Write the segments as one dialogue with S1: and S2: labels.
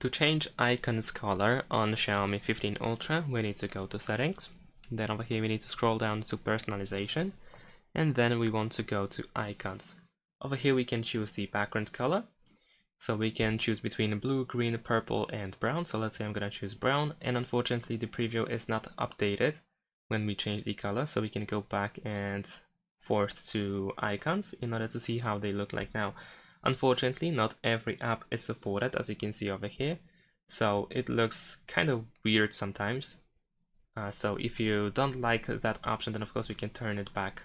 S1: To change icon's color on Xiaomi 15 Ultra, we need to go to settings. Then over here we need to scroll down to personalization, and then we want to go to icons. Over here we can choose the background color. So we can choose between blue, green, purple, and brown. So let's say I'm gonna choose brown, and unfortunately the preview is not updated when we change the color. So we can go back and forth to icons in order to see how they look like now. Unfortunately, not every app is supported, as you can see over here. So it looks kind of weird sometimes. So if you don't like that option, then of course we can turn it back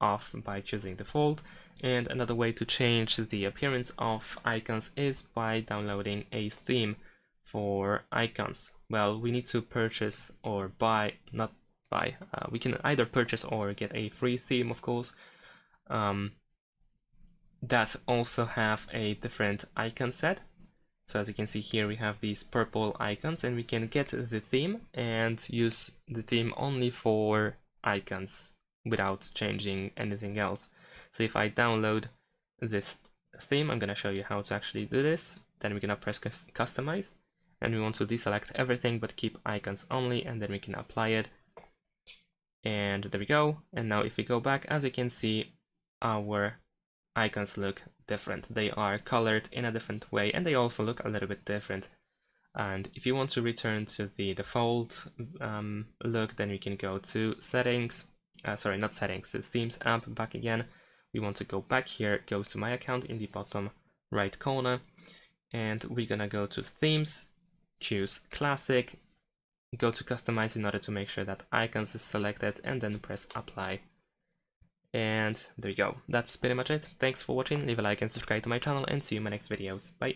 S1: off by choosing default. And another way to change the appearance of icons is by downloading a theme for icons. Well, we need to purchase or buy, not buy, we can either purchase or get a free theme, of course, that also have a different icon set. So as you can see here, we have these purple icons, and we can get the theme and use the theme only for icons without changing anything else. So if I download this theme, I'm gonna show you how to actually do this. Then we're gonna press customize, and we want to deselect everything but keep icons only, and then we can apply it. And there we go. And now if we go back, as you can see, our icons look different. They are colored in a different way, and they also look a little bit different. And if you want to return to the default look, then we can go to settings, sorry, not settings, the themes app, back again. We want to go back here, it goes to my account in the bottom right corner, and we're gonna go to themes, choose classic, go to customize in order to make sure that icons is selected, and then press apply. And there you go. That's pretty much it. Thanks for watching. Leave a like and subscribe to my channel, and see you in my next videos. Bye.